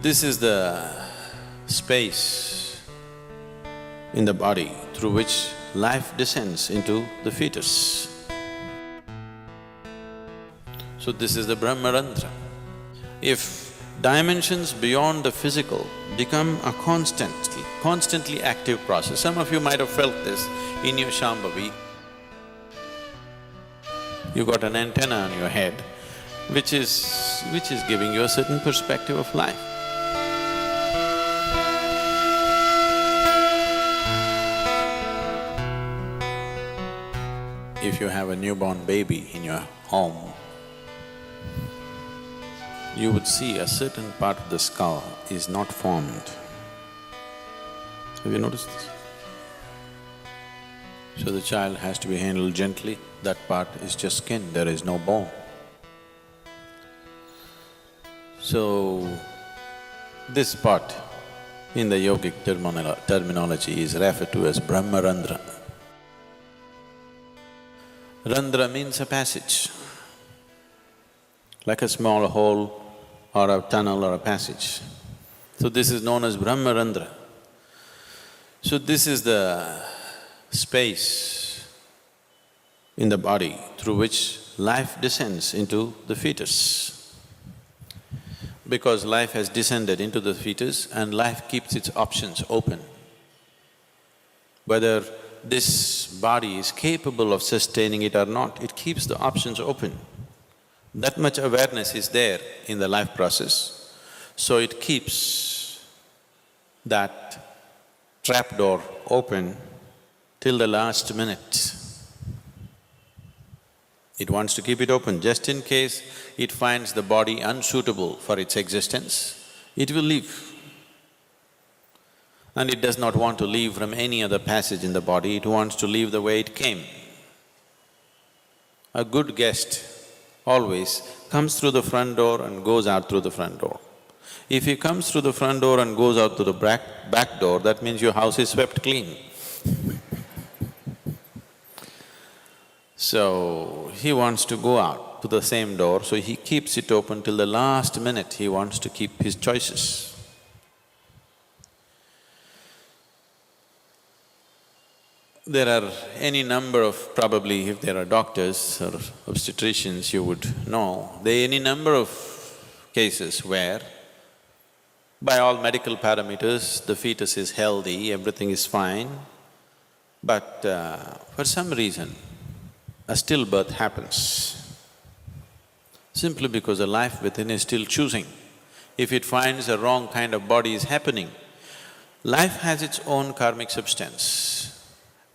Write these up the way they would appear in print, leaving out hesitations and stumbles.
This is the space in the body through which life descends into the fetus. So this is the Brahmarandhra. If dimensions beyond the physical become a constantly active process, some of you might have felt this in your Shambhavi. You got an antenna on your head, which is giving you a certain perspective of life. If you have a newborn baby in your home, you would see a certain part of the skull is not formed. Have you noticed this? So the child has to be handled gently, that part is just skin, there is no bone. So, this part in the yogic terminology is referred to as Brahmarandhra. Randhra means a passage, like a small hole or a tunnel or a passage. So this is known as Brahmarandhra. So this is the space in the body through which life descends into the fetus. Because life has descended into the fetus and life keeps its options open. Whether this body is capable of sustaining it or not, it keeps the options open. That much awareness is there in the life process, so it keeps that trapdoor open till the last minute. It wants to keep it open just in case it finds the body unsuitable for its existence, it will leave. And it does not want to leave from any other passage in the body, it wants to leave the way it came. A good guest always comes through the front door and goes out through the front door. If he comes through the front door and goes out through the back door, that means your house is swept clean. So, he wants to go out to the same door, so he keeps it open till the last minute, he wants to keep his choices. There are any number of… probably if there are doctors or obstetricians, you would know, there are any number of cases where by all medical parameters, the fetus is healthy, everything is fine, but for some reason, a stillbirth happens, simply because the life within is still choosing. If it finds a wrong kind of body is happening, life has its own karmic substance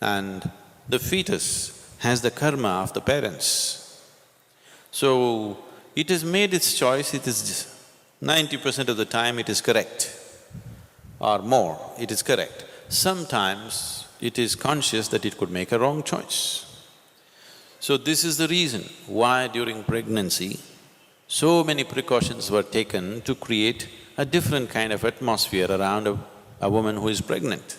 and the fetus has the karma of the parents. So, it has made its choice, it is 90% of the time it is correct or more, it is correct. Sometimes it is conscious that it could make a wrong choice. So this is the reason why during pregnancy, so many precautions were taken to create a different kind of atmosphere around a woman who is pregnant.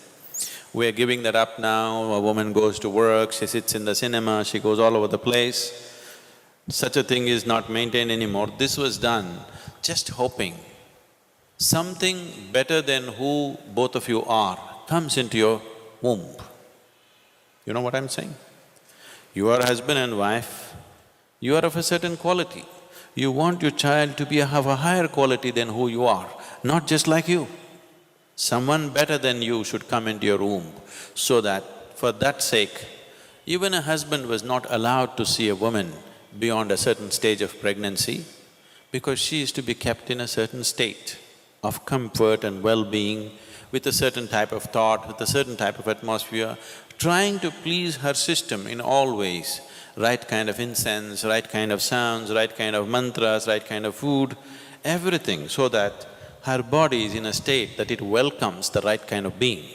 We are giving that up now, a woman goes to work, she sits in the cinema, she goes all over the place. Such a thing is not maintained anymore. This was done just hoping something better than who both of you are comes into your womb. You know what I'm saying? You are husband and wife, you are of a certain quality. You want your child to have a higher quality than who you are, not just like you. Someone better than you should come into your womb, so that for that sake, even a husband was not allowed to see a woman beyond a certain stage of pregnancy, because she is to be kept in a certain state of comfort and well-being, with a certain type of thought, with a certain type of atmosphere, trying to please her system in all ways, right kind of incense, right kind of sounds, right kind of mantras, right kind of food, everything, so that her body is in a state that it welcomes the right kind of being.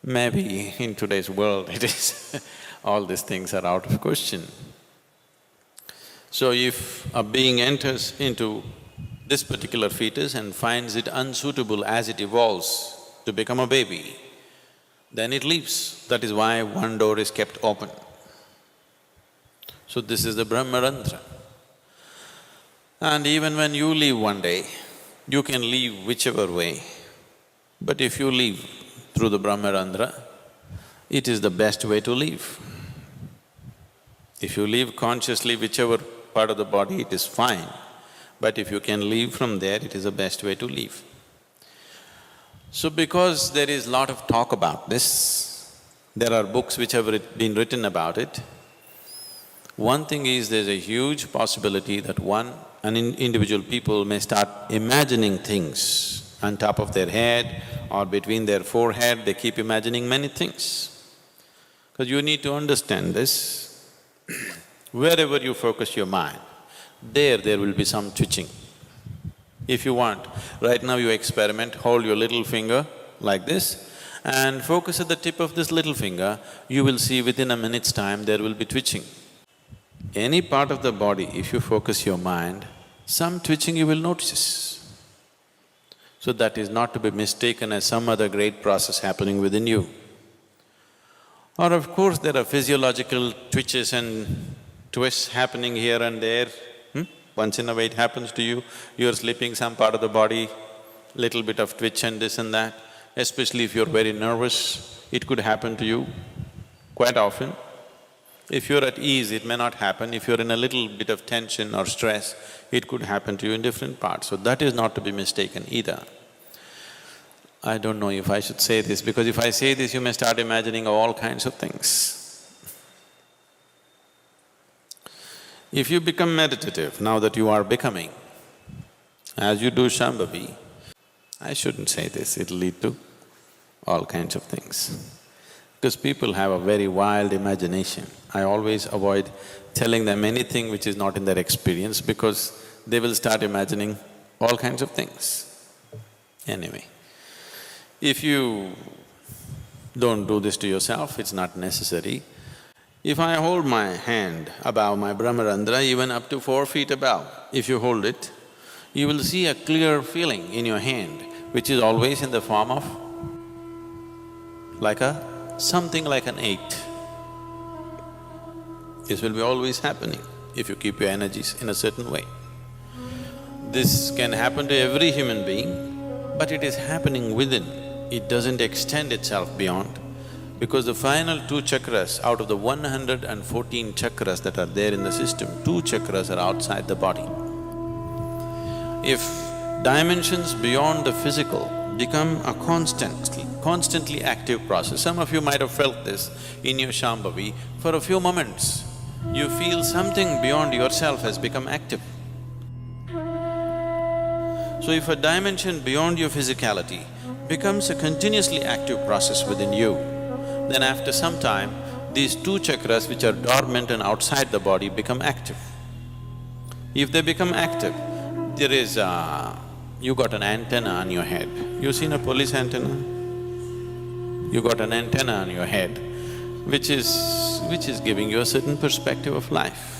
Maybe in today's world it is all these things are out of question. So if a being enters into this particular fetus and finds it unsuitable as it evolves to become a baby, then it leaves. That is why one door is kept open. So this is the Brahmarandhra. And even when you leave one day, you can leave whichever way. But if you leave through the Brahmarandhra, it is the best way to live. If you live consciously whichever part of the body, it is fine. But if you can leave from there, it is the best way to live. So because there is lot of talk about this, there are books which have been written about it, one thing is there's a huge possibility that individual people may start imagining things on top of their head or between their forehead, they keep imagining many things. Because you need to understand this, wherever you focus your mind, there will be some twitching. If you want, right now you experiment, hold your little finger like this and focus at the tip of this little finger, you will see within a minute's time there will be twitching. Any part of the body, if you focus your mind, some twitching you will notice. So that is not to be mistaken as some other great process happening within you. Or of course, there are physiological twitches and twists happening here and there. Once in a while it happens to you, you're sleeping, some part of the body, little bit of twitch and this and that. Especially if you're very nervous, it could happen to you quite often. If you're at ease, it may not happen. If you're in a little bit of tension or stress, it could happen to you in different parts. So that is not to be mistaken either. I don't know if I should say this, because if I say this, you may start imagining all kinds of things. If you become meditative, now that you are becoming, as you do Shambhavi, I shouldn't say this, it'll lead to all kinds of things. Because people have a very wild imagination. I always avoid telling them anything which is not in their experience because they will start imagining all kinds of things. Anyway, if you don't do this to yourself, it's not necessary. If I hold my hand above my Brahmarandhra, even up to 4 feet above, if you hold it, you will see a clear feeling in your hand, which is always in the form of something like an 8. This will be always happening if you keep your energies in a certain way. This can happen to every human being, but it is happening within. It doesn't extend itself beyond, because the final 2 chakras out of the 114 chakras that are there in the system, 2 chakras are outside the body. If dimensions beyond the physical become a constantly active process, some of you might have felt this in your Shambhavi, for a few moments, you feel something beyond yourself has become active. So if a dimension beyond your physicality becomes a continuously active process within you, then after some time, these 2 chakras which are dormant and outside the body become active. If they become active, there is you got an antenna on your head. You seen a police antenna? You got an antenna on your head, which is giving you a certain perspective of life.